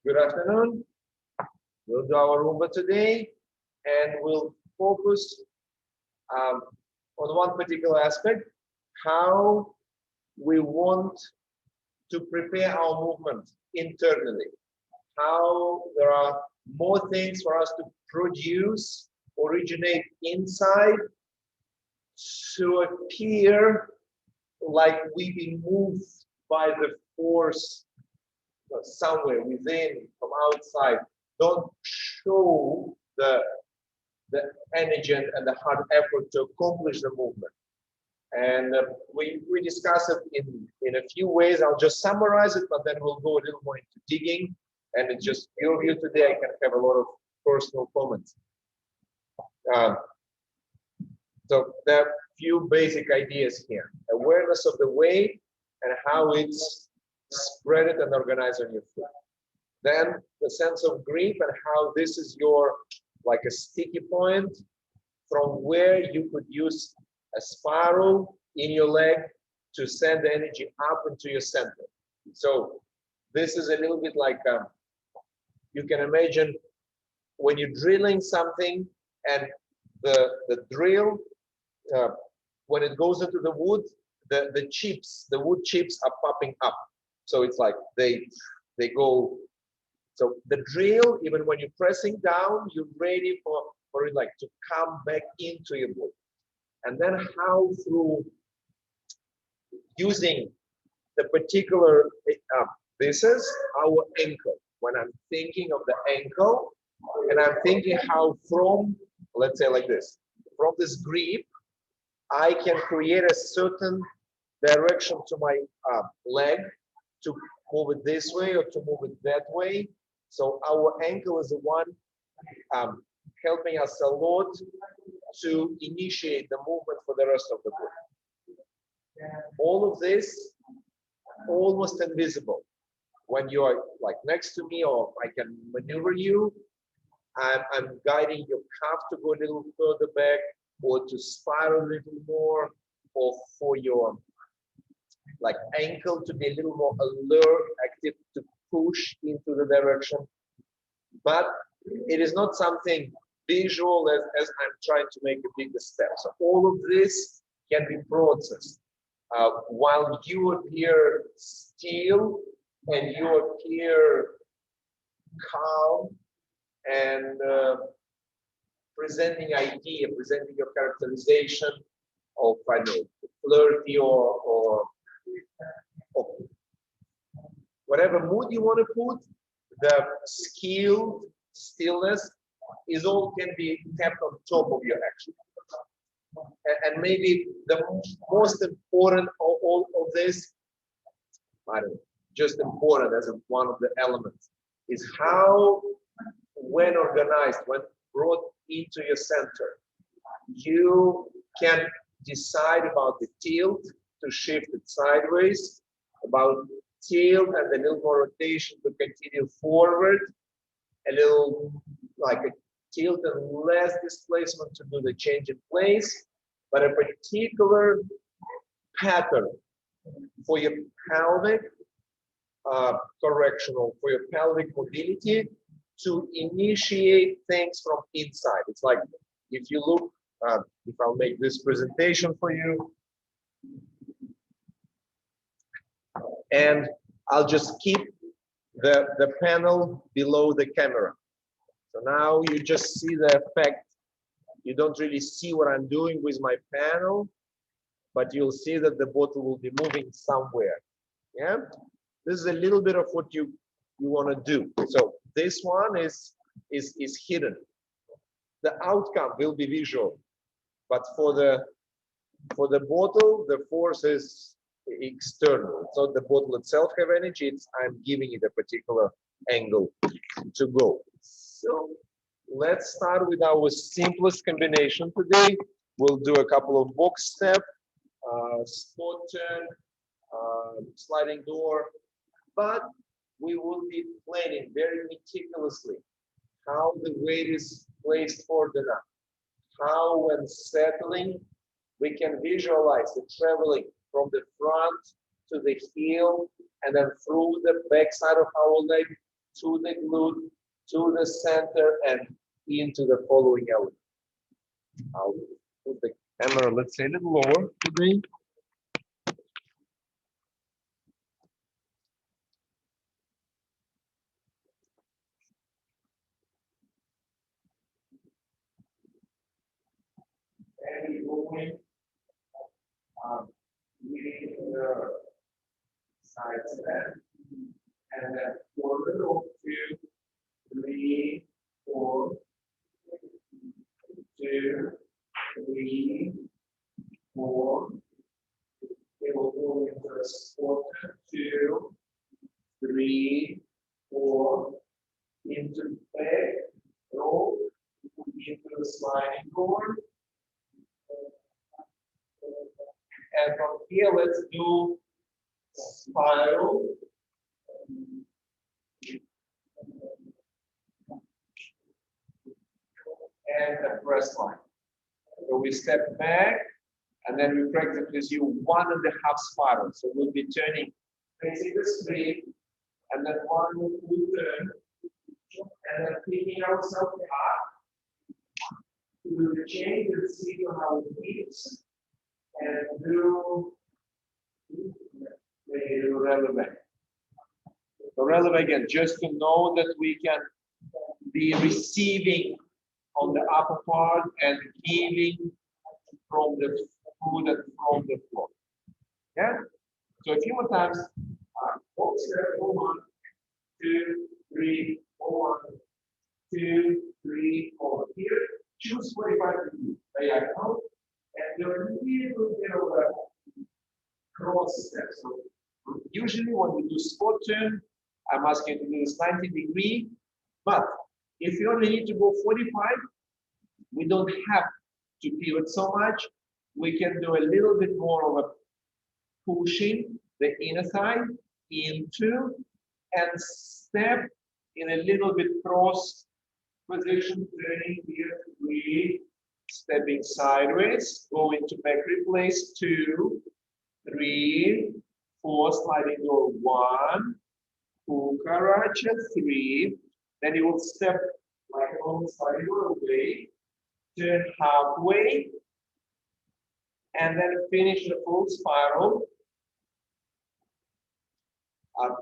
Good afternoon. We'll do our Rumba today, and we'll focus on one particular aspect, how we want to prepare our movement internally, how there are more things for us to produce, originate inside, to appear like we've been moved by the force somewhere within, from outside. Don't show the energy and the hard effort to accomplish the movement. And we discuss it in a few ways. I'll just summarize it, but then we'll go a little more into digging. And it's just your view today. I can have a lot of personal comments. So there are a few basic ideas here. Awareness of the way and how it's spread it and organized on your foot. Then the sense of grip and how this is your, like a sticky point from where you could use a spiral in your leg to send the energy up into your center. So this is a little bit like, you can imagine when you're drilling something and the drill, when it goes into the wood, the wood chips are popping up. So it's like they go. So the drill, even when you're pressing down, you're ready for it like to come back into your wood. And then how through using the particular, this is our ankle. When I'm thinking of the ankle, and I'm thinking how from, let's say like this, from this grip, I can create a certain direction to my leg to move it this way or to move it that way. So our ankle is the one helping us a lot to initiate the movement for the rest of the body. All of this almost invisible. When you are like next to me or I can maneuver you, I'm guiding your calf to go a little further back or to spiral a little more, or for your like ankle to be a little more alert, active, to push into the direction. But it is not something visual as I'm trying to make a bigger step. So all of this can be processed while you appear still and you appear calm and presenting idea, presenting your characterization of, I know, flirty or whatever mood you want to put, the skilled stillness is all can be kept on top of your action. And maybe the most important of all of this, I don't know, just important as one of the elements, is how, when organized, when brought into your center, you can decide about the tilt to shift it sideways, about tilt and a little more rotation to continue forward, a little like a tilt and less displacement to do the change in place, but a particular pattern for your pelvic correctional, for your pelvic mobility to initiate things from inside. It's like if you look, if I'll make this presentation for you, and I'll just keep the panel below the camera. So now you just see the effect. You don't really see what I'm doing with my panel, but you'll see that the bottle will be moving somewhere. Yeah, this is a little bit of what you want to do. So this one is hidden. The outcome will be visual, but for the bottle, the force is external. It's not the bottle itself have energy, it's I'm giving it a particular angle to go. So let's start with our simplest combination today. We'll do a couple of box step, spot turn, sliding door, but we will be planning very meticulously how the weight is placed for the knot, how when settling, we can visualize the traveling from the front to the heel and then through the back side of our leg to the glute, to the center, and into the following element. I'll put the camera, let's say, a little lower today. And we're going leading the side step, and then 4 little, 2, 3, 4, 2, 3, 4. It will go into a squat, 2, 3, 4, into back, roll, into the sliding door. And from here, let's do spiral. And the press line. So we step back, and then we practically do 1.5 spirals. So we'll be turning facing the screen, and then one will turn, and then picking ourselves up. We will change the speed of our hips and do the releve. The releve again, just to know that we can be receiving on the upper part and giving from the food and from the floor. Yeah? So a few more times. 1, 2, 3, 4, 1, 2, 3, 4. Here, choose 45 degrees. Diagonal. And do a little bit of a cross step. So usually when we do spot turn, I'm asking you to do this 90 degree. But if you only need to go 45, we don't have to pivot so much. We can do a little bit more of a pushing the inner thigh into and step in a little bit cross position, turning here, 3, stepping sideways, go into back replace, 2, 3, 4, sliding door, 1, Kukaracha, 3, then you will step like a long sliding door away, turn halfway, and then finish the full spiral.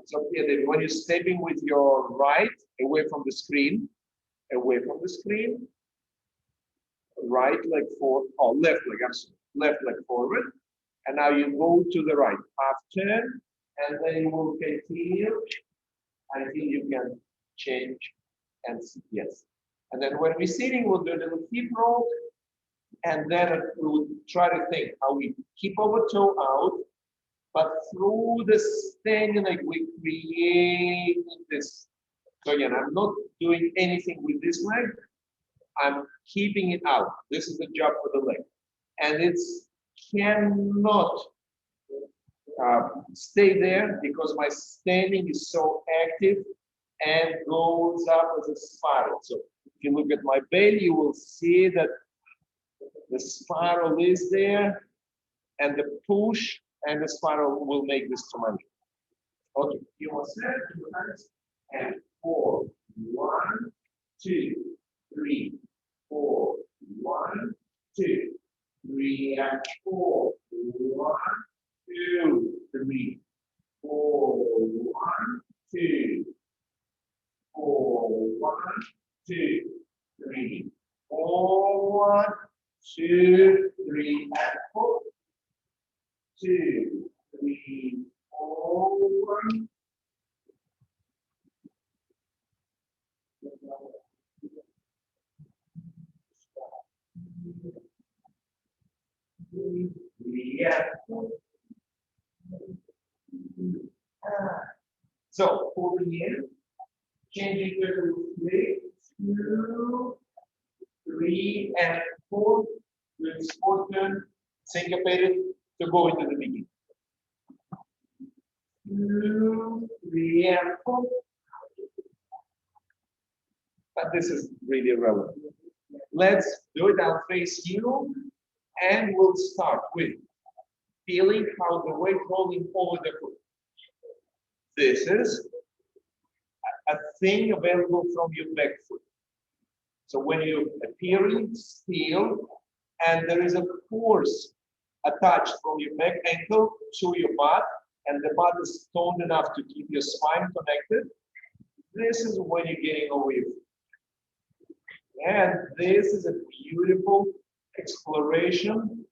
So yeah, when you're stepping with your right away from the screen, right leg forward, or left leg, I'm sorry, left leg forward, and now you go to the right, half turn, and then you will continue until you can change and yes. And then when we're sitting, we'll do a little hip roll, and then we'll try to think how we keep our toe out, but through the standing leg, we create this. So again, I'm not doing anything with this leg. I'm keeping it out. This is the job for the leg. And it cannot stay there because my standing is so active and goes up as a spiral. So if you look at my belly, you will see that the spiral is there, and the push and the spiral will make this to my knee. Okay, you want to set and 4, 1, 2, 3, 4, 1, 2, 3, and 4, 1, 2, 3, 4, 1, 2, 4, 1, 2, 3, 4, 1, 2, 3, and 4, 2, 3, 4, 1. Yeah. So over here, changing to 3, 2, 3, and 4. With sport turn, syncopated to go into the beginning. 2, 3, and 4. But this is really irrelevant. Let's do it. I'll face you, and we'll start with feeling how the weight rolling over the foot. This is a thing available from your back foot. So when you appearing still, and there is a force attached from your back ankle to your butt, and the butt is toned enough to keep your spine connected, this is when you're getting away. And this is a beautiful exploration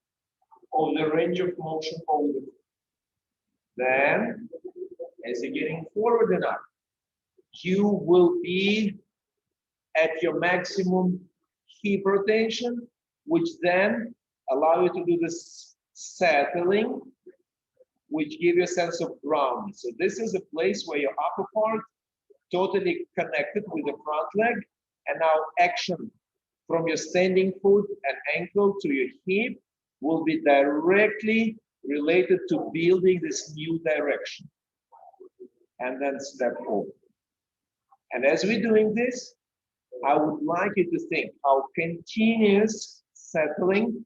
of the range of motion over the foot. Then, as you're getting forward enough, you will be at your maximum hip rotation, which then allow you to do this settling, which give you a sense of ground. So this is a place where your upper part totally connected with the front leg, and now action from your standing foot and ankle to your hip will be directly related to building this new direction. And then step forward. And as we're doing this, I would like you to think how continuous settling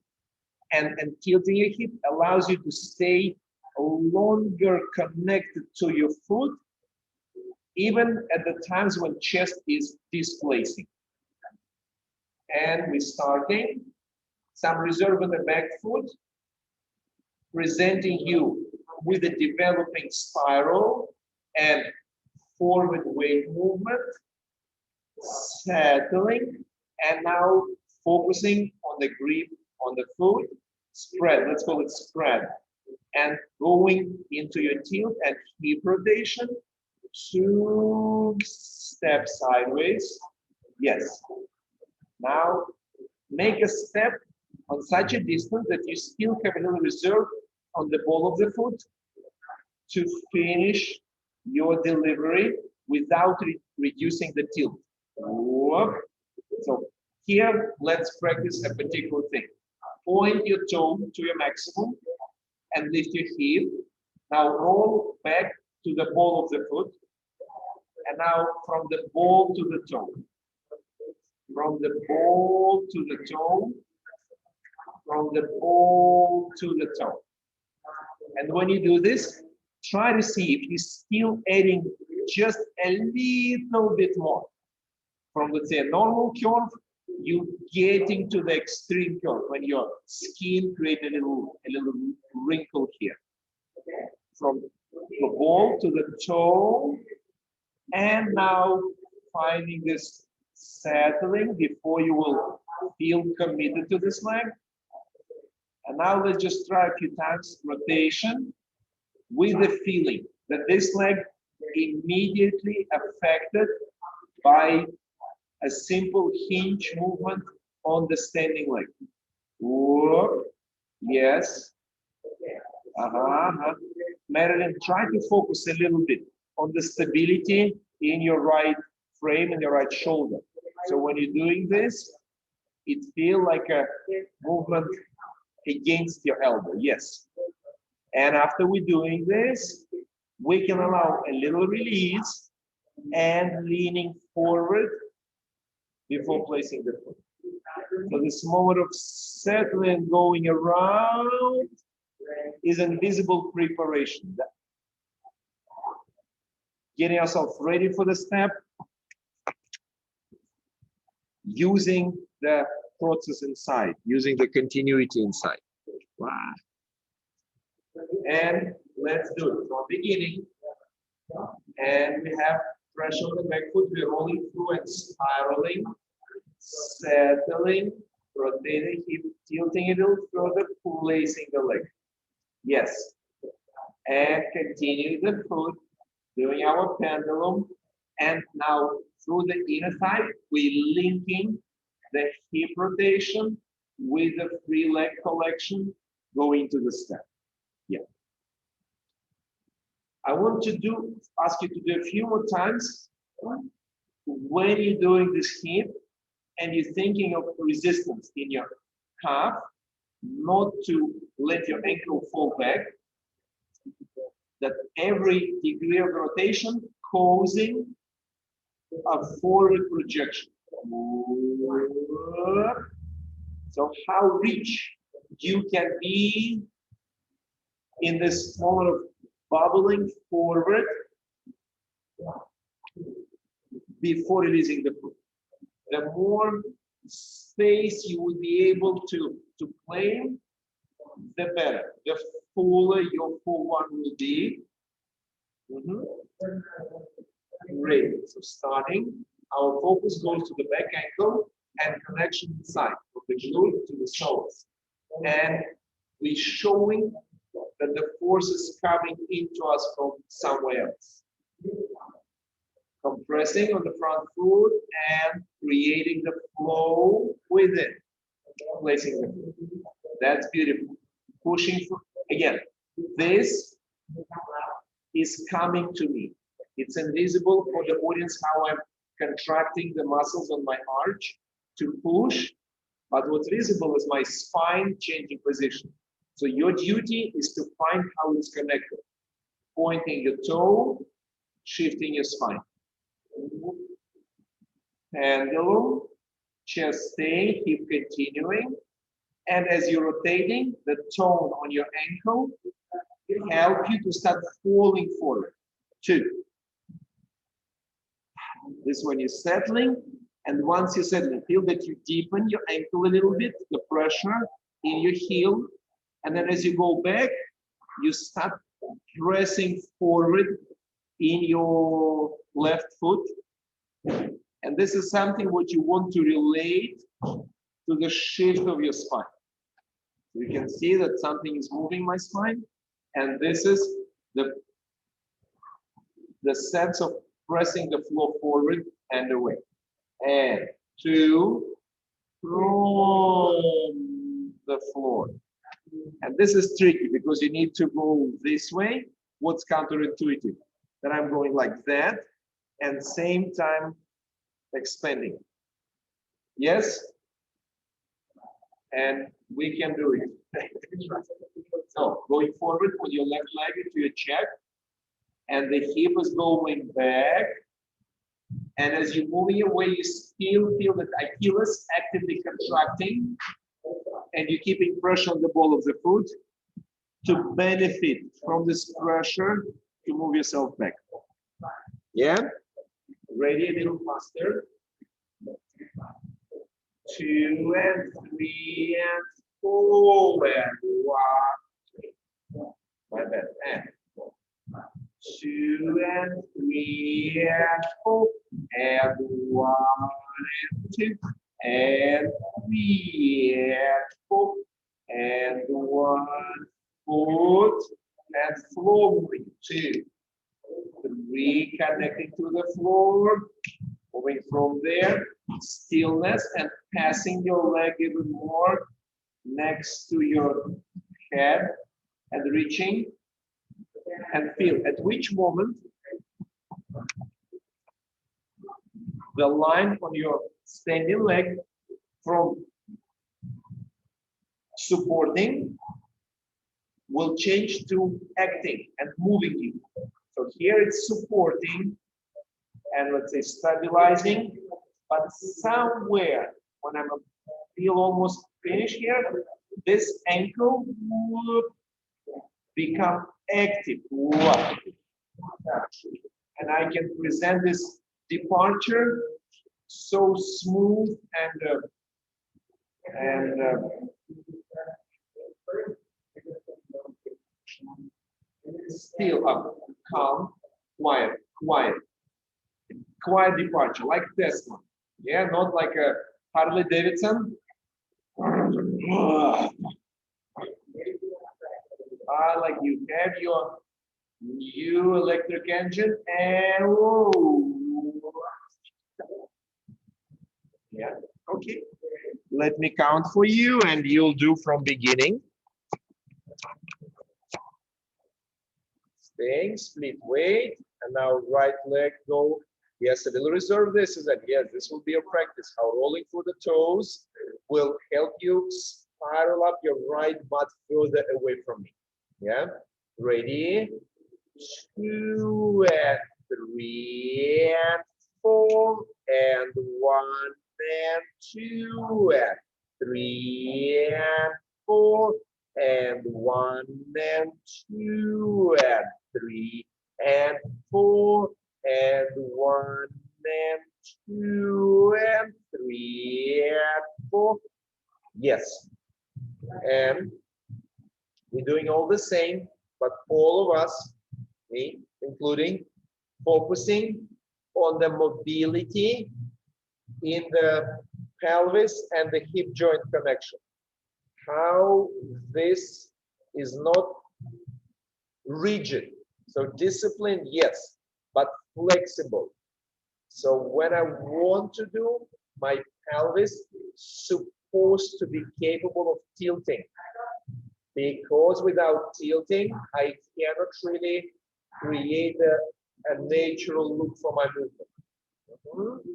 and tilting your hip allows you to stay longer connected to your foot, even at the times when chest is displacing. And we're starting. Some reserve on the back foot, presenting you with a developing spiral and forward weight movement, settling, and now focusing on the grip on the foot, spread, let's call it spread, and going into your tilt and hip rotation, 2 steps sideways, yes. Now make a step on such a distance that you still have a little reserve on the ball of the foot to finish your delivery without reducing the tilt. Whoop. So here, let's practice a particular thing. Point your toe to your maximum and lift your heel. Now roll back to the ball of the foot. And now from the ball to the toe. From the ball to the toe. From the ball to the toe. And when you do this, try to see if you're still adding just a little bit more. From, let's say, a normal curve, you getting to the extreme curve when your skin creates a little wrinkle here. From the ball to the toe, and now finding this settling before you will feel committed to this leg. And now let's just try a few times rotation with the feeling that this leg immediately affected by a simple hinge movement on the standing leg. Whoop. Yes. Marilyn, try to focus a little bit on the stability in your right frame and your right shoulder. So when you're doing this, it feels like a movement against your elbow. Yes. And after we're doing this, we can allow a little release and leaning forward before placing the foot. So this moment of settling, going around, is an invisible preparation. Getting ourselves ready for the step, using the process inside, using the continuity inside. Wow. And let's do it from beginning. And we have pressure on the back foot. We're rolling through and spiraling, settling, rotating hip, tilting it a little further, placing the leg. Yes. And continue the foot, doing our pendulum. And now through the inner thigh, we're linking the hip rotation with the free leg collection going to the step. Yeah. I want to ask you to do a few more times when you're doing this hip and you're thinking of resistance in your calf, not to let your ankle fall back, that every degree of rotation causing a forward projection. So how rich you can be in this moment of bubbling forward. before releasing the foot. The more space you would be able to claim, the better. The fuller your full one will be. Great. So starting, our focus goes to the back ankle and connection inside, from the glute to the soles. And we're showing that the force is coming into us from somewhere else. Compressing on the front foot and creating the flow within. Placing the foot. That's beautiful. Pushing through. Again, this is coming to me. It's invisible for the audience how I'm contracting the muscles on my arch to push, but what's visible is my spine changing position. So your duty is to find how it's connected. Pointing your toe, shifting your spine. Pendulum, chest stay, keep continuing. And as you're rotating, the tone on your ankle will help you to start falling forward. 2. This one is settling. And once you're settling, feel that you deepen your ankle a little bit, the pressure in your heel. And then as you go back, you start pressing forward in your left foot. And this is something what you want to relate to the shift of your spine. You can see that something is moving my spine. And this is the sense of pressing the floor forward and away. And 2, from the floor. And this is tricky because you need to go this way. What's counterintuitive? That I'm going like that and same time expanding. Yes? And we can do it. So going forward with your left leg into your check and the hip is going back. And as you're moving away, you still feel that Achilles actively contracting and you're keeping pressure on the ball of the foot to benefit from this pressure to move yourself back. Yeah? Ready? A little faster. 2 and 3 and 4 and 1. My bad. And 2 and 3 and 4 and 1 and 2 and 3 and 4 and 1 foot and floor moving. 2, 3 connecting to the floor, moving from there, stillness and passing your leg even more next to your head and reaching and feel at which moment the line on your standing leg from supporting will change to acting and moving you. So here it's supporting and let's say stabilizing, but somewhere when I'm feel almost finished here, this ankle will become active. And I can present this departure so smooth and still up, calm, quiet departure, like this one. Yeah, not like a Harley Davidson. Like you have your new electric engine and yeah, okay. Let me count for you and you'll do from beginning. Staying, split weight, and now right leg go. Yes, I will reserve this is that yes, this will be a practice. How rolling for the toes will help you spiral up your right butt further away from me. Yeah, ready? 2 and 3 and 4 and 1 and 2 and 3 and 4 and 1 and 2 and 3 and 4 and 1 and 2 and 3 and 4. Yes. And we're doing all the same, but all of us, me including, focusing on the mobility in the pelvis and the hip joint connection. How this is not rigid. So discipline, yes, but flexible. So when I want to do, my pelvis supposed to be capable of tilting. Because without tilting, I cannot really create a natural look for my movement.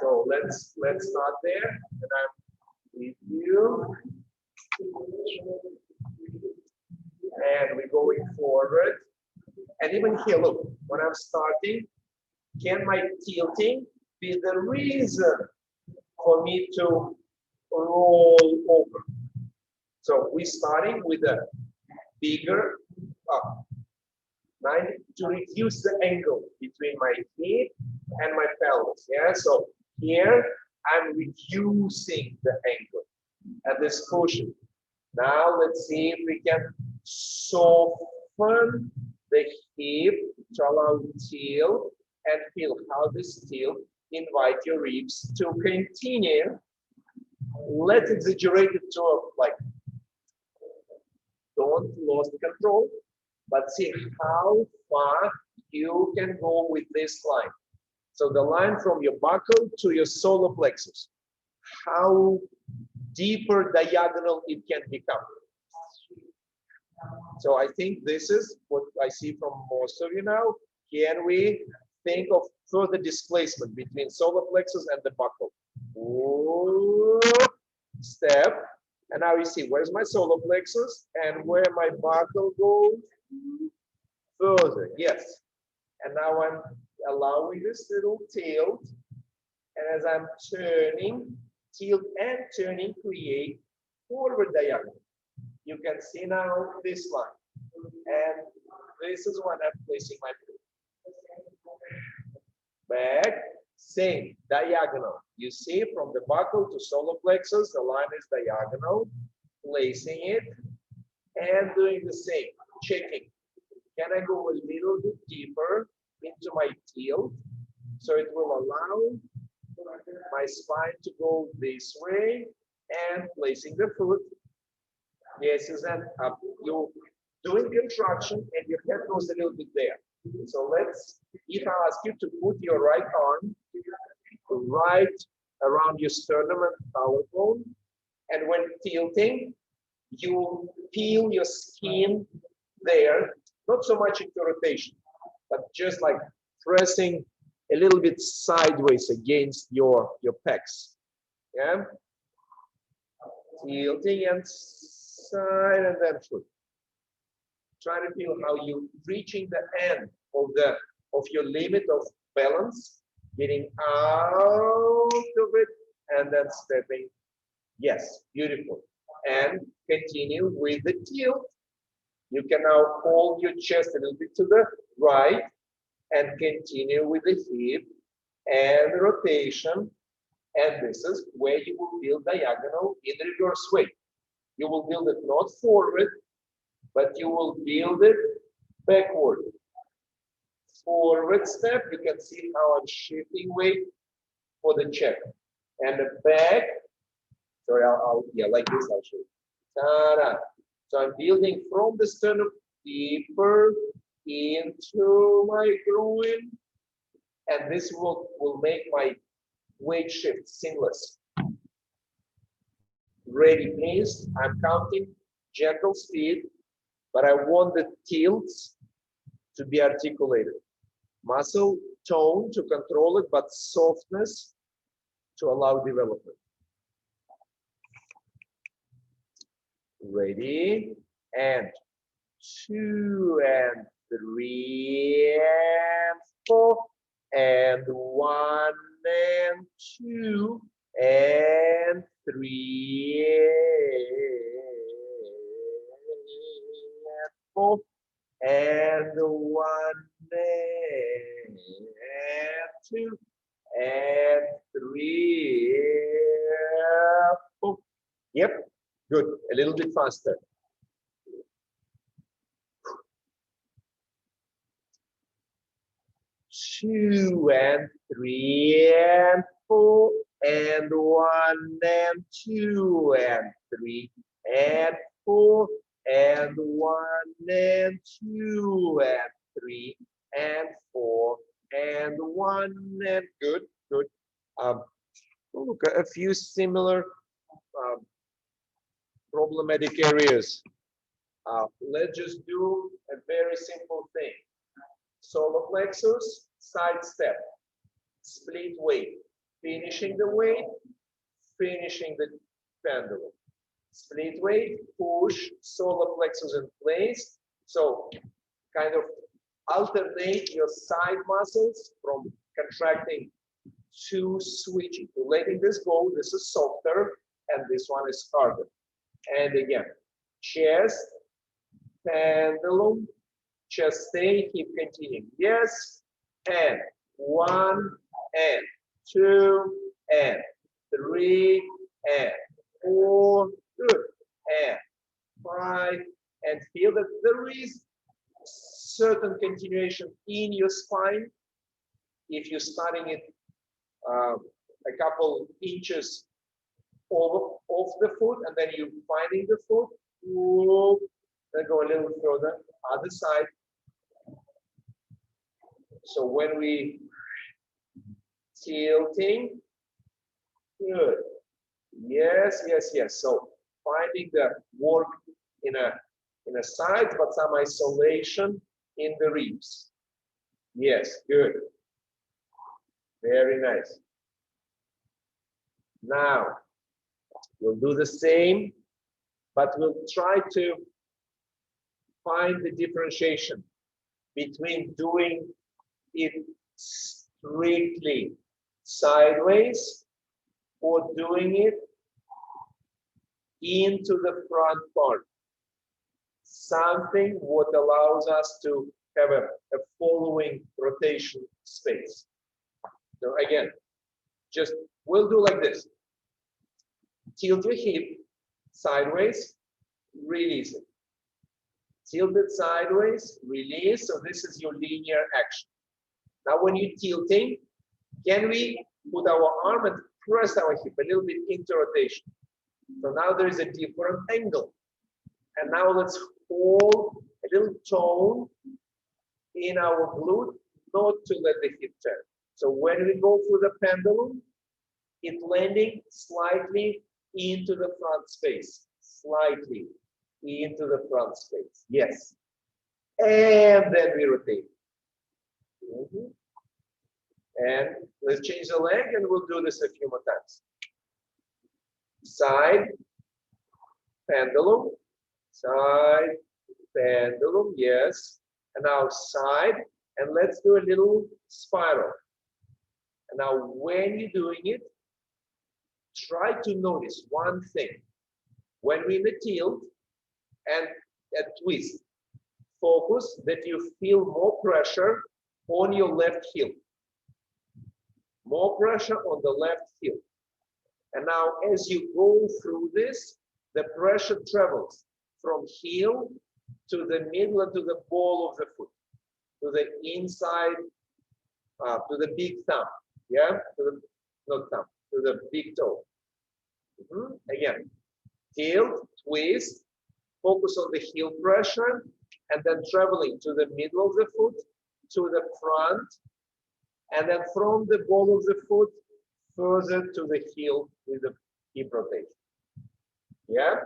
So let's start there, and I'm with you. And we're going forward. And even here, look, when I'm starting, can my tilting be the reason for me to roll over? So we're starting with a bigger up. Right? To reduce the angle between my hip and my pelvis. Yeah, so here I'm reducing the angle at this cushion. Now let's see if we can soften the hip to allow tilt and feel how this tilt invite your ribs to continue. Let's exaggerate it to like, don't lose control, but see how far you can go with this line. So the line from your buckle to your solar plexus, how deeper diagonal it can become. So I think this is what I see from most of you now. Can we think of further displacement between solar plexus and the buckle? Step. And now you see, where's my solar plexus and where my buckle goes? Further, yes. And now I'm allowing this little tilt. And as I'm turning, tilt and turning create forward diagonal. You can see now this line. And this is when I'm placing my foot. Back, same, diagonal. You see from the buckle to solar plexus, the line is diagonal. Placing it and doing the same, checking. Can I go a little bit deeper into my tilt? So it will allow my spine to go this way and placing the foot. Yes, Suzanne, you're doing contraction and your head goes a little bit there. So let's, if I ask you to put your right arm right around your sternum and collarbone, and when tilting, you feel your skin there, not so much into rotation, but just like pressing a little bit sideways against your pecs. Yeah? Tilting and side and then foot. Try to feel how you reaching the end of your limit of balance, getting out of it and then stepping. Yes, beautiful. And continue with the tilt. You can now hold your chest a little bit to the right and continue with the hip and rotation. And this is where you will build diagonal in reverse way. You will build it not forward, but you will build it backward. Forward step, you can see how I'm shifting weight for the check. And the back, sorry, yeah, like this, I'll show you. Ta-da. So I'm building from the sternum deeper into my groin. And this will make my weight shift seamless. Ready, please. I'm counting gentle speed, but I want the tilts to be articulated. Muscle tone to control it, but softness to allow development. Ready, and 2 and 3 and 4 and 1 and 2 and 3 and 4 and 1 and 2 and 3, 4. Yep, good. A little bit faster. 2 and 3 and 4 and 1 and 2 and 3 and 4 and 1 and 2 and 3 and 4 and 1 and good, good. Look, a few similar problematic areas. Let's just do a very simple thing. Solar plexus, side step, split weight, finishing the weight, finishing the pendulum. Split weight, push solar plexus in place. So kind of alternate your side muscles from contracting to switching, to letting this go. This is softer and this one is harder. And again, chest, pendulum, chest stay, keep continuing. Yes, and 1 and 2 and 3 and 4, good, and 5, and feel that there is certain continuation in your spine. If you're starting it a couple inches off the foot, and then you're finding the foot, then go a little further, other side. So when we tilting, good. Yes, yes, yes. So finding the work in a side, but some isolation in the ribs. Yes, good. Very nice. Now, we'll do the same, but we'll try to find the differentiation between doing it strictly sideways or doing it into the front part. Something what allows us to have a following rotation space. So again, just we'll do like this. Tilt your hip sideways, release it. Tilt it sideways, release. So this is your linear action. Now when you're tilting, can we put our arm and press our hip a little bit into rotation? So now there is a different angle. And now let's hold a little tone in our glute, not to let the hip turn. So when we go through the pendulum, it's landing slightly into the front space, slightly into the front space. Yes. And then we rotate. And let's change the leg and we'll do this a few more times. Side, pendulum, side, pendulum, yes. And now side, and let's do a little spiral. And now when you're doing it, try to notice one thing. When we're in the tilt and a twist, focus that you feel more pressure on your left heel. More pressure on the left heel. And now as you go through this, the pressure travels from heel to the middle and to the ball of the foot, to the inside, to the big thumb. Yeah, to the, not thumb, to the big toe. Again, tilt, twist, focus on the heel pressure, and then traveling to the middle of the foot, to the front, and then from the ball of the foot, further to the heel with the hip rotation. Yeah?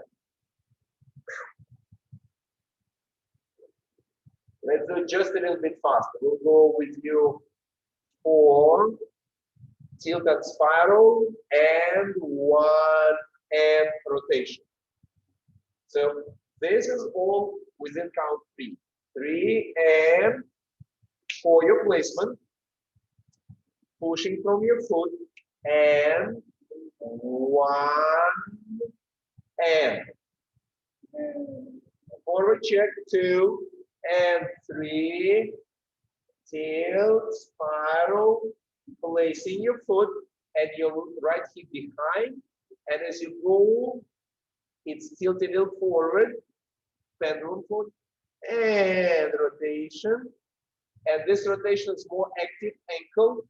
Let's do it just a little bit faster. We'll go with you 4, tilt and spiral, and 1, and rotation. So this is all within count 3. 3 and for your placement, pushing from your foot, and 1, and forward check, 2 and 3, tilt, spiral, placing your foot, and your right hip behind. And as you go, it's tilted a little forward, pendulum forward, and rotation. And this rotation is more active ankle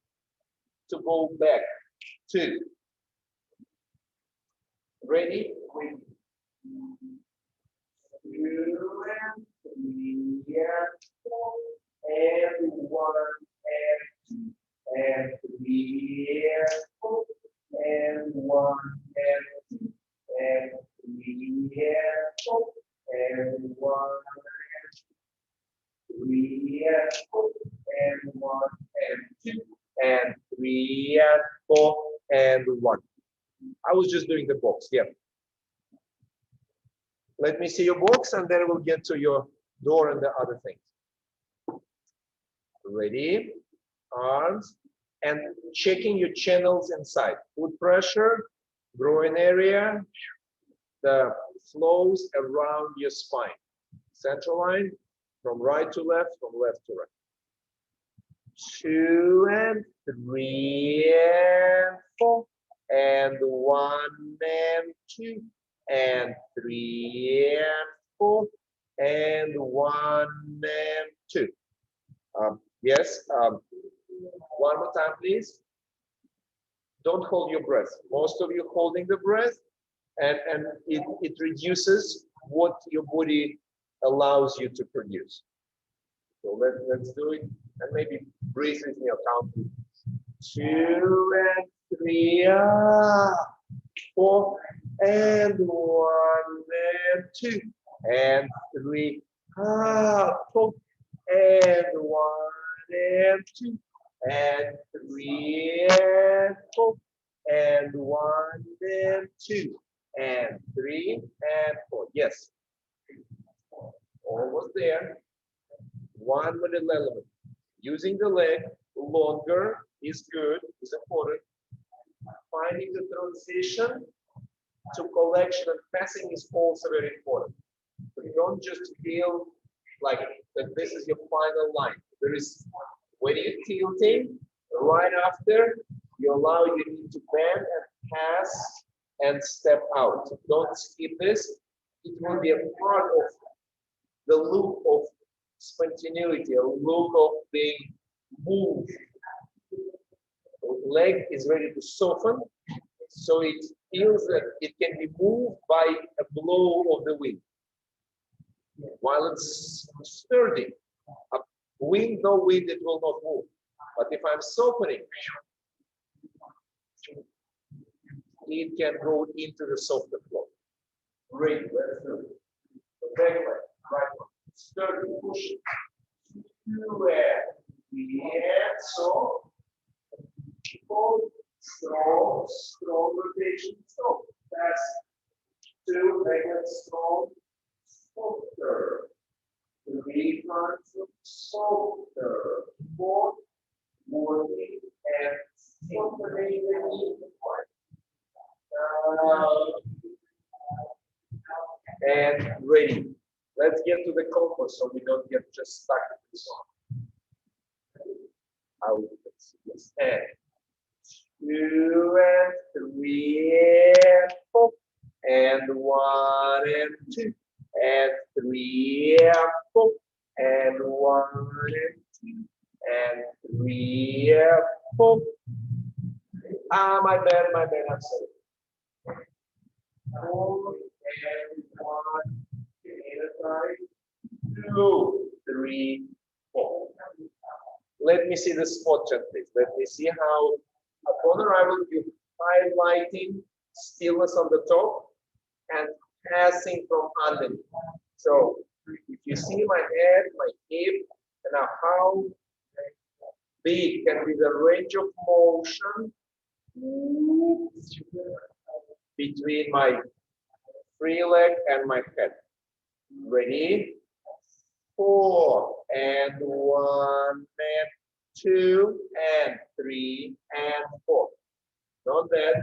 to go back. 2. Ready? 2 and 3 and 4 and 1 and 2 and 3 and 4 and 1 and 2 and 3 and 4 and 1 and 3 and 4 and 1 and 2 and 3 and 4 and 1. I was just doing the box, yeah. Let me see your box and then we'll get to your door and the other things. Ready? Arms. And checking your channels inside. Foot pressure, groin area, the flows around your spine. Central line, from right to left, from left to right. 2 and 3 and 4 and 1 and 2 and 3 and 4 and 1 and 2. Yes. One more time, please. Don't hold your breath. Most of you holding the breath, and it reduces what your body allows you to produce. So let's do it, and maybe breathe with me. Count 2 and 3, 4 and 1 and 2 and 3, 4 and 1 and 2 and 3 and 4 and 1 and 2 and 3 and 4. Yes, almost there. 1 minute element. Using the leg longer is good, is important. Finding the transition to collection and passing is also very important. So you don't just feel like that this is your final line. There is, when you're tilting, right after, you allow your knee to bend and pass and step out. Don't skip this. It will be a part of the loop of spontaneity, a loop of being moved. The leg is ready to soften, so it feels that it can be moved by a blow of the wind. While it's sturdy, wind, no wind, it will not move. But if I'm softening, it can go into the softer flow. Great, let's do it. So back leg, right one. Sturdy, push. 2 and so. Strong rotation, strong. That's 2 legs, strong, softer. 3 times softer. 4, moving and softening the knee. And ready. Let's get to the compass so we don't get just stuck in this one. How yes. And 2 and 3 and 4 and 1 and 2 and 3 and 4 and 1 and 2 and 3 and 4. My bad, I'm sorry. 4 and 1 at a time. 2, 3, 4. Let me see the spot chart, please. Let me see how upon arrival you're highlighting stillness on the top and passing from underneath. So if you see my head, my hip, and how big can be the range of motion between my free leg and my head. Ready? 4 and 1 and 2 and 3 and 4. Not bad.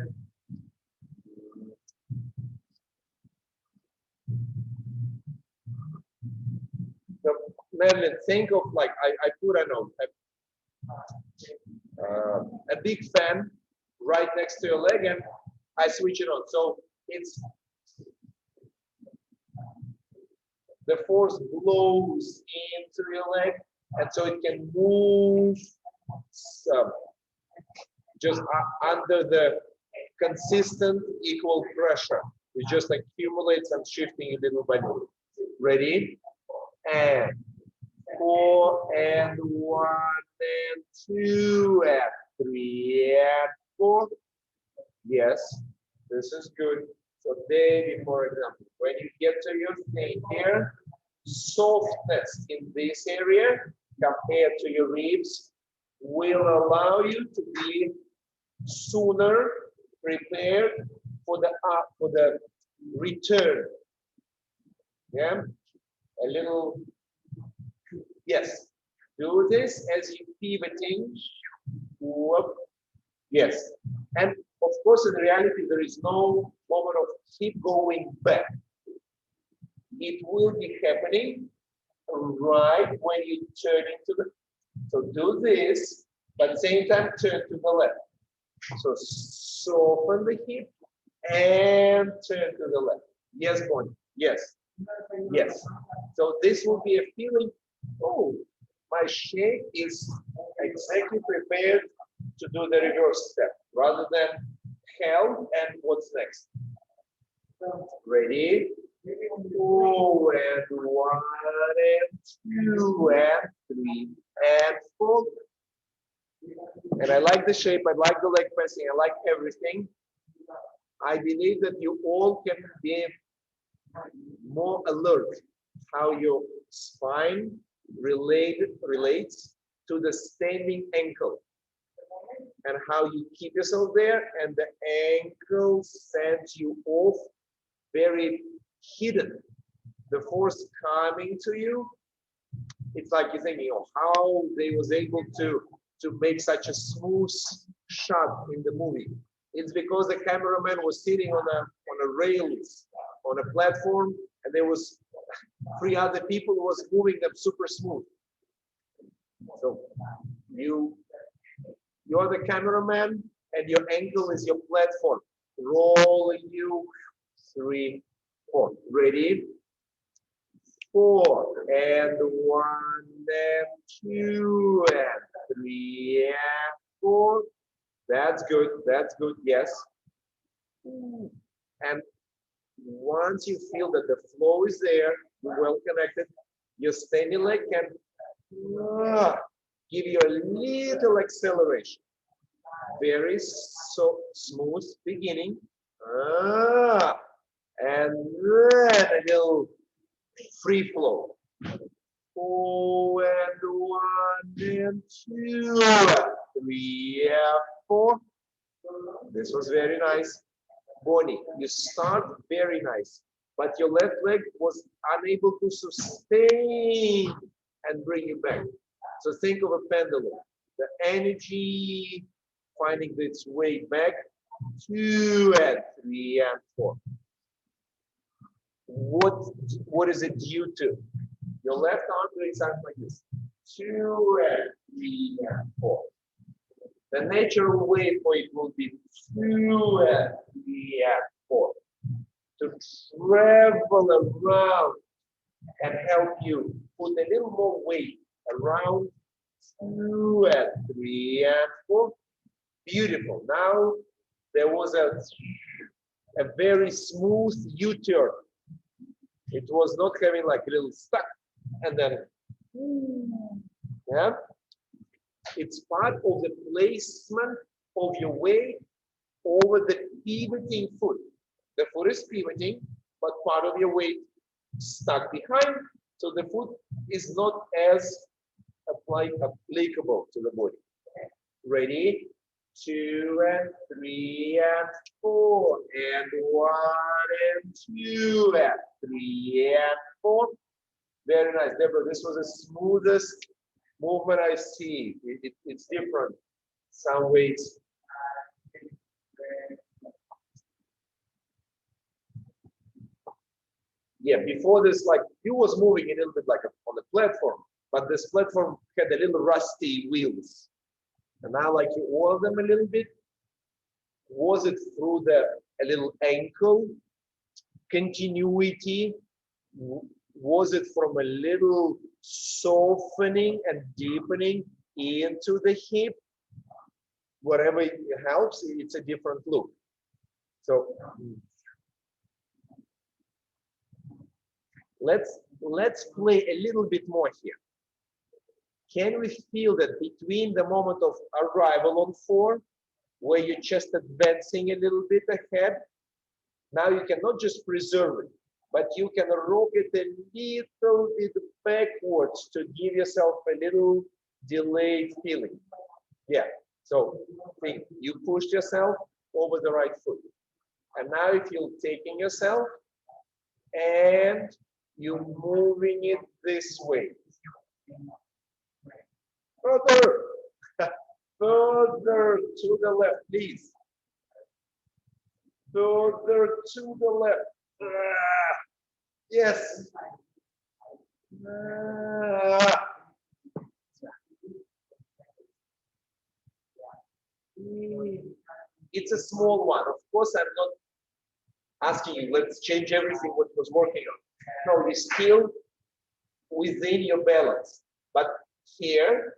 So, Madeline, think of I put a note. A big fan right next to your leg, and I switch it on. So it's the force blows into your leg, and so it can move just under the consistent equal pressure. It just accumulates and shifting it little by little. Ready? And 4 and 1 and 2 and 3 and 4. Yes, this is good. So baby, for example, when you get to your thing here, softness in this area compared to your ribs will allow you to be sooner prepared for the return. Yeah, a little. Yes, do this as you pivoting. Whoop. Yes, and of course, in reality, there is no moment of hip going back. It will be happening right when you turn into the. So do this, but at the same time turn to the left. So soften the hip and turn to the left. Yes, Bonnie. Yes. Yes. So this will be a feeling. Oh, my shape is exactly prepared to do the reverse step rather than held. And what's next? Ready? Oh, and 1 and 2 and 3 and 4. And I like the shape. I like the leg pressing. I like everything. I believe that you all can be more alert how your spine relates to the standing ankle and how you keep yourself there, and the ankle sends you off very hidden. The force coming to you, it's like you're thinking, oh, how they was able to make such a smooth shot in the movie. It's because the cameraman was sitting on a rails, on a platform, and there was 3 other people who was moving them super smooth. So you're the cameraman, and your ankle is your platform, rolling you 3, 4. Ready? 4 and 1 and 2 and 3 and 4. That's good. That's good. Yes. And once you feel that the flow is there, you're well connected, your standing leg can give you a little acceleration. Very smooth beginning. And then a little free flow. 4 and 1 and 2 and 3 and 4. This was very nice. Bonnie, you start very nice, but your left leg was unable to sustain and bring you back. So think of a pendulum. The energy finding its way back. 2 and 3 and 4. What is it due to? Your left arm doing something like this. 2 and 3 and 4. The natural way for it will be 2 and 3 and 4. To travel around and help you put a little more weight around 2 and 3 and 4. Beautiful. Now there was a very smooth U-turn. It was not having like a little stuck and then, yeah. It's part of the placement of your weight over the pivoting foot. The foot is pivoting, but part of your weight stuck behind, so the foot is not as applicable to the body. Ready? 2 and 3 and 4 and 1 and 2 and 3 and 4. Very nice, Deborah. This was the smoothest movement I see. It's different. Some ways. Yeah, before this, like you was moving a little bit like on the platform, but this platform had a little rusty wheels. And now, like you oil them a little bit, Was it through the a little ankle continuity? Was it from a little softening and deepening into the hip? Whatever helps, it's a different look. So let's play a little bit more here. Can we feel that between the moment of arrival on 4, where you're just advancing a little bit ahead, now you cannot just preserve it, but you can rock it a little bit backwards to give yourself a little delayed feeling. Yeah, so think you pushed yourself over the right foot. And now if you're taking yourself and you're moving it this way. Further, further to the left, please. Further to the left. Yes. It's a small one. Of course, I'm not asking you, let's change everything what was working on. No, you're still within your balance. But here,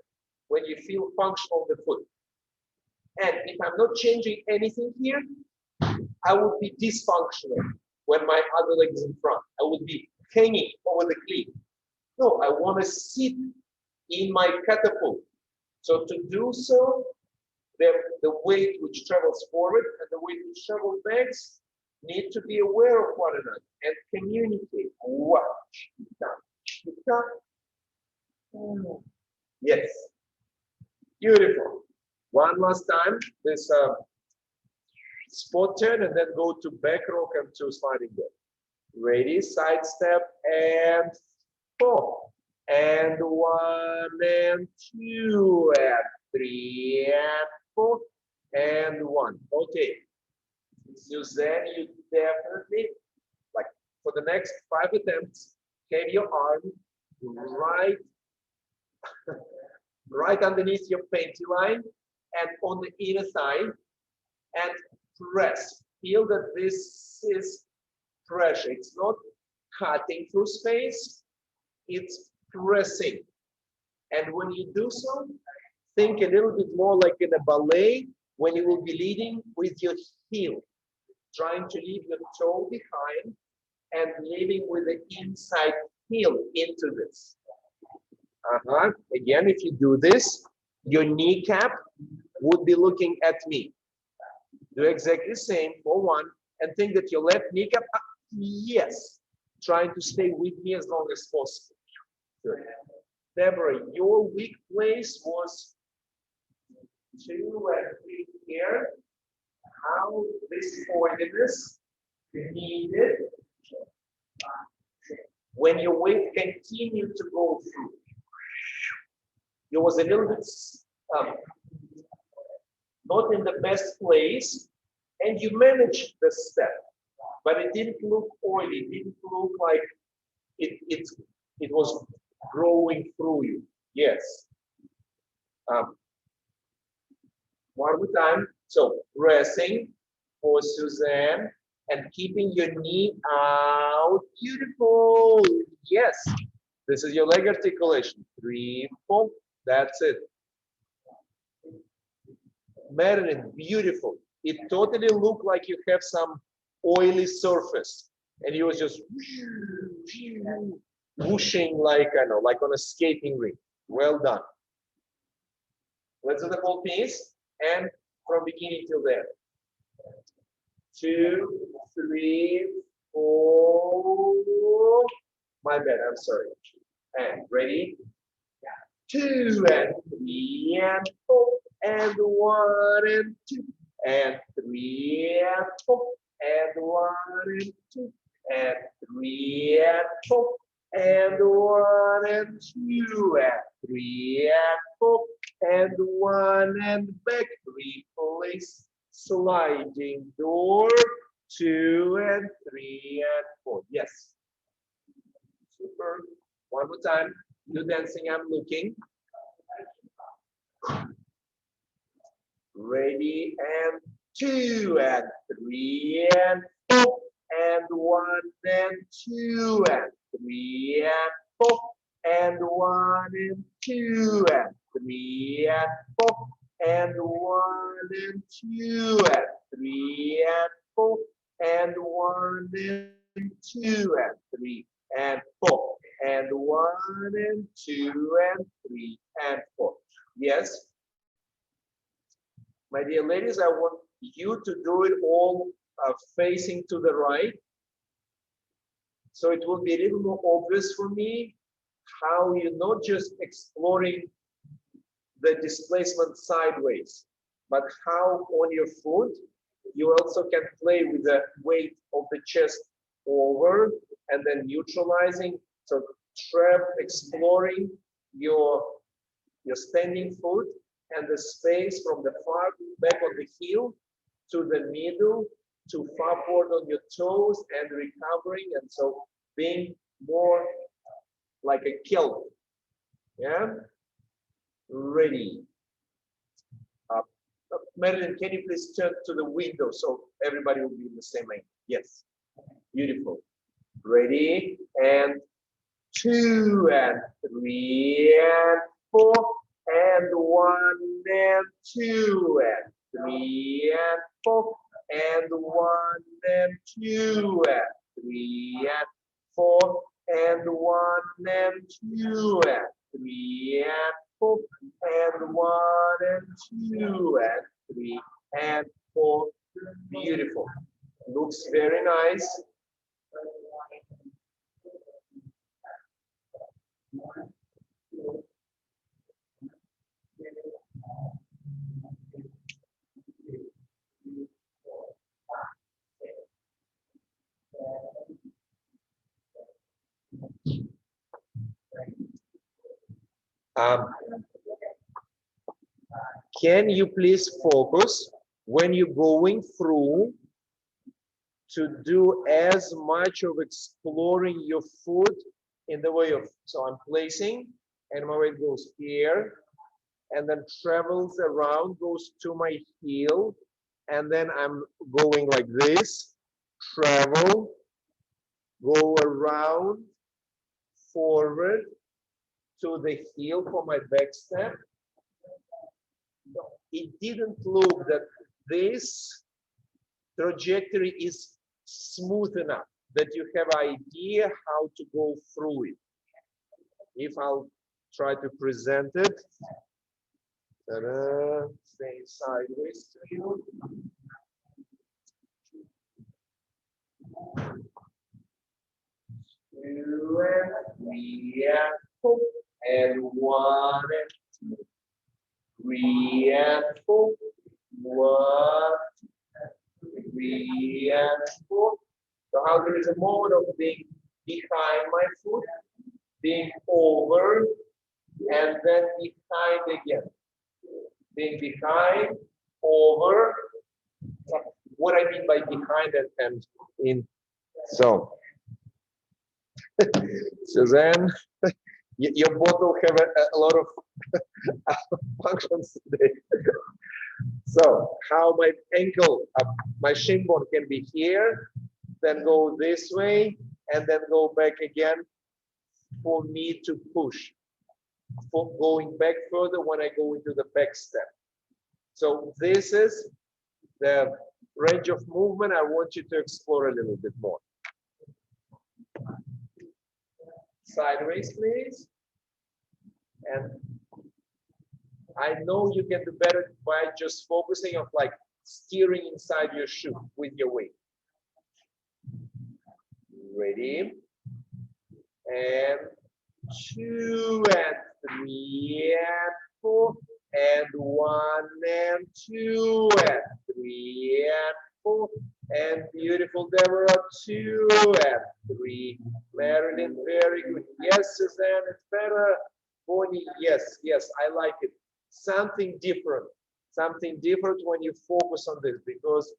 when you feel function of the foot, and if I'm not changing anything here, I would be dysfunctional when my other leg is in front. I would be hanging over the cleat. No, I want to sit in my catapult. So to do so, the weight which travels forward and the weight which travels back need to be aware of one another and communicate. Watch. Yes. Beautiful. One last time. This spot turn and then go to back rock and to sliding there. Ready, side step and 4. And 1 and 2 and 3 and 4 and 1. Okay. Suzanne, you definitely, like for the next 5 attempts, have your arm right underneath your panty line and on the inner thigh and press. Feel that this is pressure. It's not cutting through space, it's pressing. And when you do so, think a little bit more like in a ballet when you will be leading with your heel, trying to leave your toe behind and leading with the inside heel into this. Again, if you do this, your kneecap would be looking at me. Do exactly the same for 1 and think that your left kneecap, yes, trying to stay with me as long as possible. Good. Deborah, your weak place was 2 and 3 here. How this oiliness needed when your weight continued to go through. It was a little bit not in the best place, and you managed the step, but it didn't look oily. It didn't look like it was growing through you. Yes. One more time. So pressing for Suzanne and keeping your knee out. Beautiful. Yes. This is your leg articulation. 3, 4. That's it. Marilyn, beautiful. It totally looked like you have some oily surface, and you was just whooshing like I know, like on a skating rink. Well done. Let's do the whole piece, and from beginning till there. 2, 3, 4. My bad. I'm sorry. And ready? 2 and 3 and 4 and 1 and 2 and 3 and 4 and 1 and 2 and 3 and 4 and 1 and 2 and 3 and 4 and 1 and back. Replace sliding door. 2 and 3 and 4. Yes. Super. One more time. You dancing, I'm looking. Ready and 2 and 3 and 4 and 1 and 2 and 3 and 4 and 1 and 2 and 3 and 4 and 1 and 2 and 3 and 4 and 1 and 2 and 3 and 4 and 1 and 2 and 3 and 4. Yes, my dear ladies, I want you to do it all facing to the right. So it will be a little more obvious for me how you're not just exploring the displacement sideways, but how on your foot you also can play with the weight of the chest over and then neutralizing. So exploring your standing foot and the space from the far back of the heel to the middle to far forward on your toes and recovering, and so being more like a kelp. Yeah, ready. Marilyn, can you please turn to the window so everybody will be in the same angle? Yes, beautiful. Ready, and 2 and 3 and 4 and 1 and 2 and 3 and 4 and 1 and 2 and 3 and 4 and 1 and 2 and 3 and 4 and 1 and 2 and 3 and 4. Beautiful. Looks very nice. Can you please focus when you're going through to do as much of exploring your foot in the way of, so I'm placing and my weight goes here and then travels around, goes to my heel, and then I'm going like this, travel, go around, forward to the heel for my back step. It didn't look that this trajectory is smooth enough that you have idea how to go through it. If I'll try to present it, stay sideways to you. Two and three and four and 1 and 2. 3 and 4. 1, 3 and 4. So how there is a moment of being behind my foot, being over, and then behind again. Being behind, over. What I mean by behind and in. So, Suzanne, your bottle have a lot of functions today. So, how my ankle, my shin bone can be here, then go this way, and then go back again for me to push. For going back further when I go into the back step. So this is the range of movement I want you to explore a little bit more. Sideways, please. And I know you can do better by just focusing on like steering inside your shoe with your weight. Ready? And 2 and 3 and 4 and 1 and 2 and 3 and 4 and beautiful Deborah 2 and 3. Marilyn, very good. Yes, Suzanne, it's better. Bonnie, yes, yes, I like it. Something different when you focus on this, because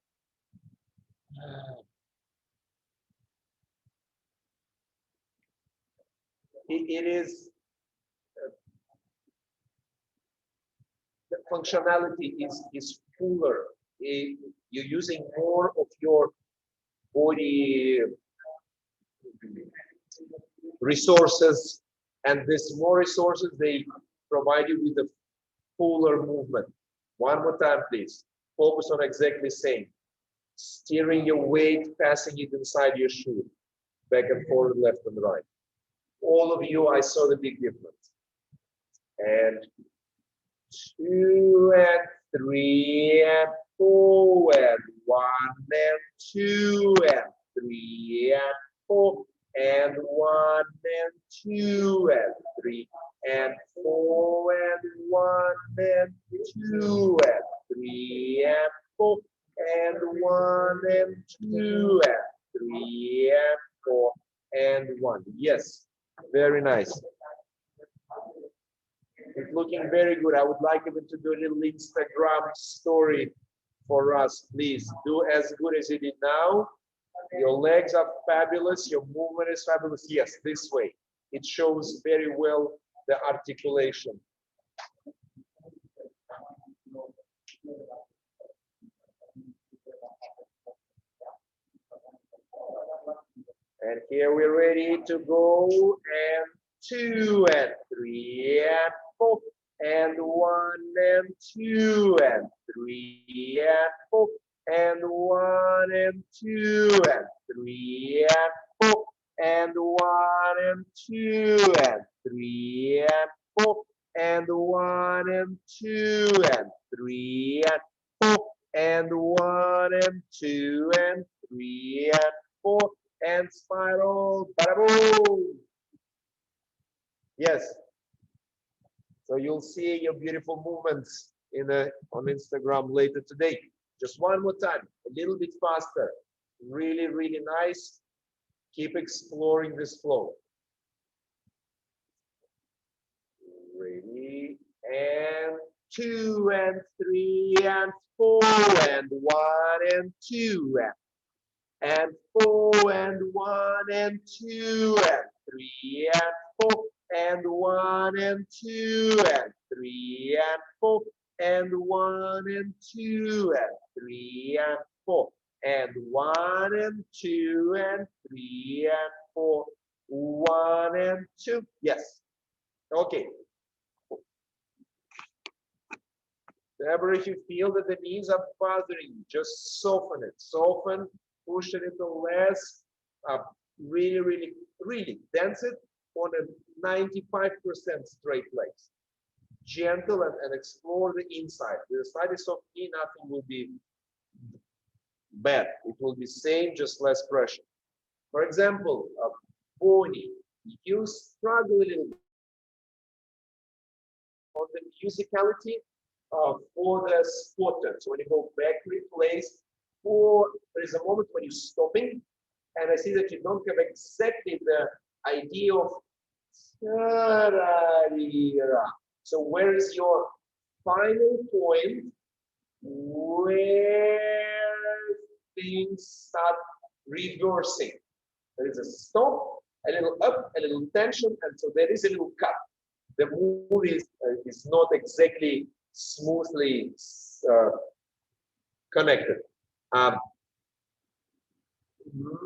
it is the functionality is fuller you're using more of your body resources, and this more resources, they provide you with a fuller movement. One more time, please. Focus on exactly same. Steering your weight, passing it inside your shoe, back and forward, left and right. All of you, I saw the big difference. And 2 and 3 and 4 and 1 and 2 and 3 and 4 and 1 and 2 and 3 and 4 and 1 and 2 and 3 and 4 and 1 and 2 and 3 and 4 and 1. Yes, very nice. It's looking very good. I would like even to do a little Instagram story for us. Please do as good as you did now. Your legs are fabulous. Your movement is fabulous. Yes, this way. It shows very well the articulation. And here we're ready to go. And 2 and 3 and 4 and 1 and 2 and 3 and 4 and 1 and 2 and 3 and 4 and 1 and 2 and 3 and 4 and 1 and 2 and 3 and 4 and 1 and 2 and 3 and 4 and spiral. Bada-boom. Yes. So you'll see your beautiful movements on Instagram later today. Just one more time, a little bit faster. Really, really nice. Keep exploring this flow. Ready? And 2 and 3 and 4 and 1 and 2 and 4 and 1 and 2 and 3 and 4 and 1 and 2 and 3 and 4 and 1 and 2 and 3 and 4 and 1 and 2 and 3 and 4, 1 and 2. Yes. Okay. Whenever if you feel that the knees are bothering, just soften it. Soften, push it a little less. Really, really, really dense it on a 95% straight legs. Gentle and explore the inside. With a slightly soft knee, nothing will be bad. It will be same, just less pressure. For example, body, you struggle a little bit on the musicality for the spotter. So when you go back replace, or there is a moment when you're stopping, and I see that you don't have exactly the idea of so where is your final point where things start reversing? There is a stop, a little up, a little tension, and so there is a little cut. The move is not exactly smoothly connected.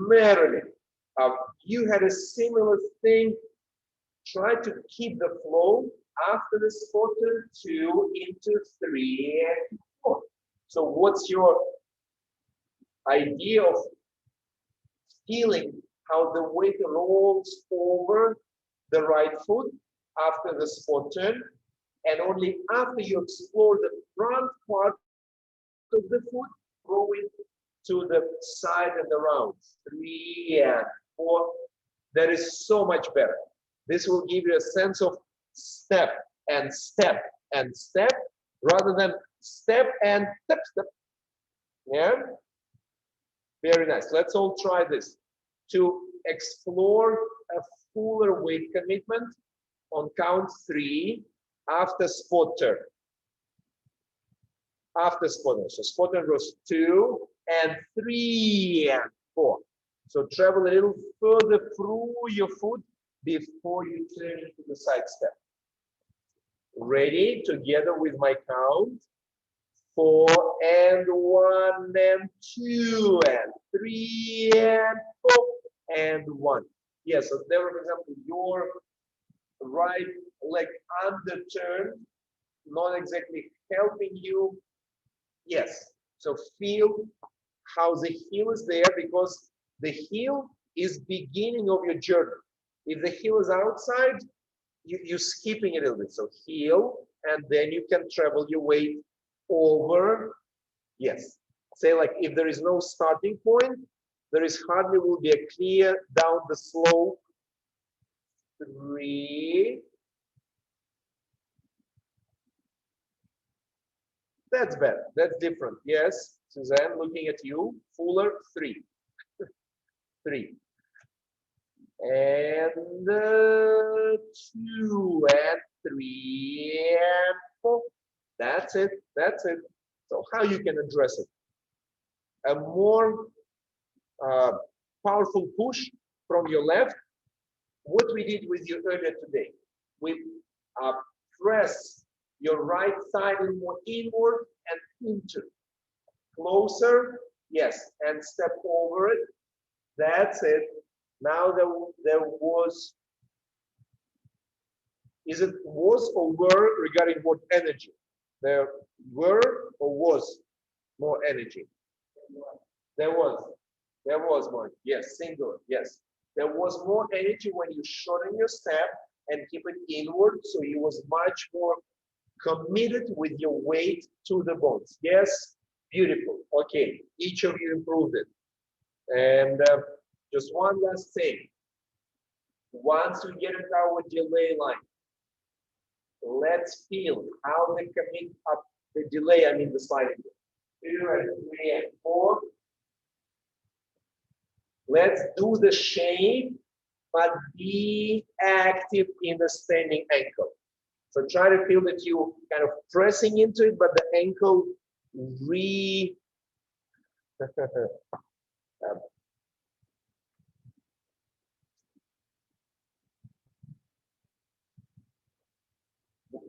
Marilyn, you had a similar thing. Try to keep the flow after the spotter 2 into 3 and 4. So what's your idea of feeling how the weight rolls over the right foot after the spot turn, and only after you explore the front part of the foot, going to the side and around 3 and 4. That is so much better. This will give you a sense of step and step and step, rather than step and step, step. Yeah? Very nice. Let's all try this. To explore a fuller weight commitment on count 3 after spot turn. After spot turn. So spot turn goes 2 and 3 and 4. So travel a little further through your foot before you turn into the side step. Ready? Together with my count. 4 and 1 and 2 and 3 and 4 and 1. Yes, so there, for example, your right leg underturned, not exactly helping you. Yes, so feel how the heel is there, because the heel is beginning of your journey. If the heel is outside, you're skipping it a little bit. So heel, and then you can travel your weight over. Yes, say like if there is no starting point, there is hardly will be a clear down the slope. 3. That's better. That's different. Yes, Suzanne, looking at you. Fuller. 3. 3. And 2 and 3 and 4. That's it. That's it. So how you can address it? A more powerful push from your left. What we did with you earlier today, we press your right side more inward and into. Closer, yes, and step over it. That's it. Now there was, is it was or were regarding what energy? There were or was more energy? There was more. Yes, singular. Yes. There was more energy when you shorten your step and keep it inward, so you was much more committed with your weight to the bones. Yes, beautiful. Okay, each of you improved it. And just one last thing. Once we get into our delay line, let's feel how they commit up the delay, I mean the sliding. 2 and 3 and 4. Let's do the shape, but be active in the standing ankle. So try to feel that you kind of pressing into it, but the ankle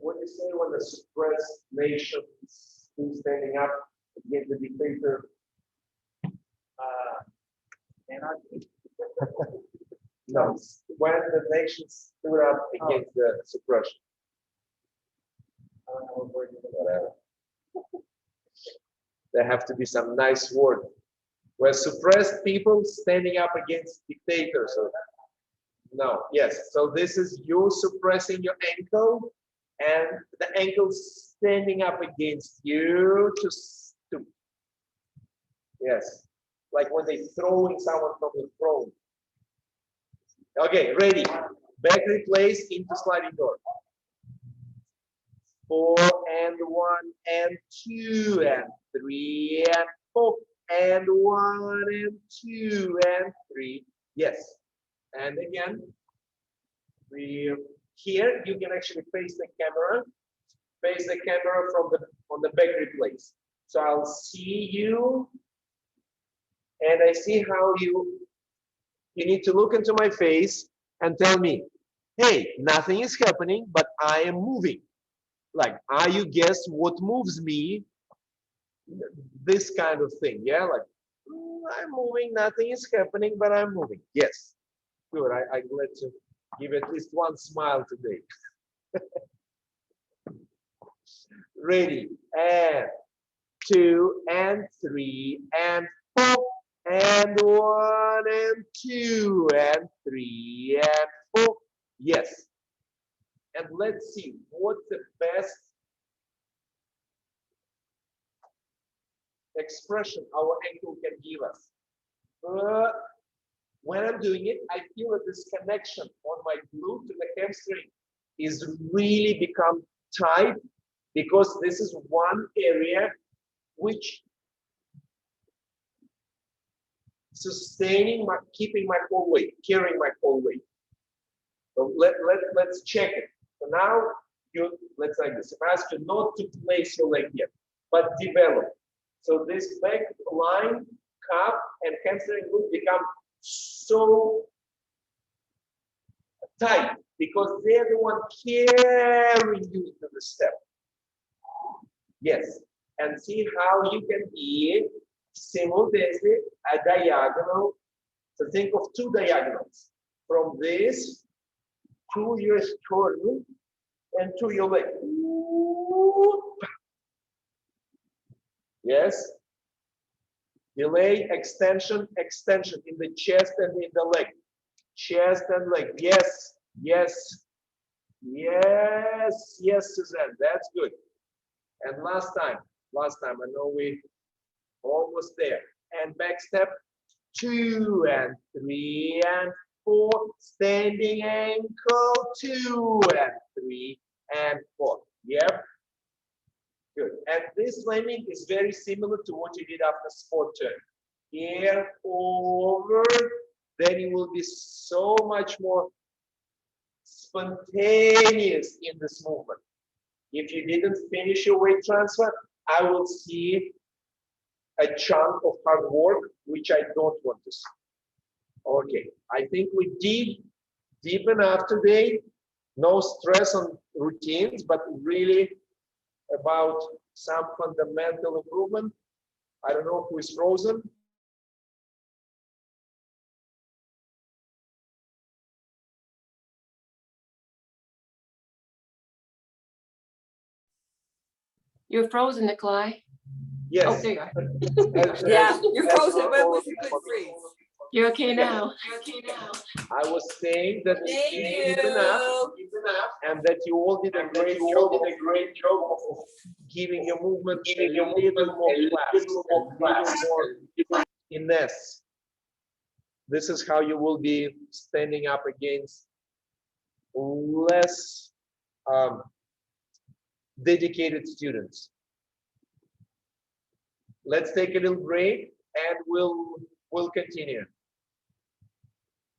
what do you say when the suppressed nation is standing up against the dictator? No, when the nation stood up against the suppression. There have to be some nice word. Where suppressed people standing up against dictators. So, no, yes. So this is you suppressing your ankle, and the ankle standing up against you to stoop. Yes, like when they throwing someone from the throne. Okay, ready. Back replace into sliding door. 4 and 1 and 2 and 3 and 4 and 1 and 2 and 3. Yes. And again, here you can actually face the camera. Face the camera from the on the back replace. So I'll see you, and I see how you need to look into my face and tell me, hey, nothing is happening, but I am moving. Like, are you guess what moves me? This kind of thing, yeah? Like, I'm moving, nothing is happening, but I'm moving. Yes, good. I'm glad to give at least one smile today. Ready, and 2 and 3 and 4 and 1 and 2 and 3 and 4. Yes. And let's see what's the best expression our ankle can give us. When I'm doing it, I feel that this connection on my glute to the hamstring is really become tight, because this is one area which sustaining keeping my whole weight, carrying my whole weight. So let's check it. So now let's like this. If I ask you not to place your leg here, but develop. So this back line, calf, and hamstring will become so tight because they're the one carrying you into the step. Yes. and see how you can be simultaneously a diagonal. So think of two diagonals from this to your sternum and to your leg. Yes. Delay, extension, extension in the chest and in the leg. Chest and leg. Yes, yes, yes, yes, Suzanne. That's good. And last time, I know we almost there. And back step, 2 and 3 and 4. Standing ankle, 2 and 3 and 4. Yep. Good. And this landing is very similar to what you did after sport turn. Here, over, then you will be so much more spontaneous in this movement. If you didn't finish your weight transfer, I will see a chunk of hard work, which I don't want to see. Okay, I think we did deep enough today. No stress on routines, but really about some fundamental improvement. I don't know who is frozen. You're frozen, Nikolay. Yes. Oh, there you are. Yeah, you're frozen, but it was a good freeze. You're okay now. I was saying that we Thank did you. enough, and that you all did a great job of giving your movement a little more finesse. This is how you will be standing up against less dedicated students. Let's take a little break and we'll continue.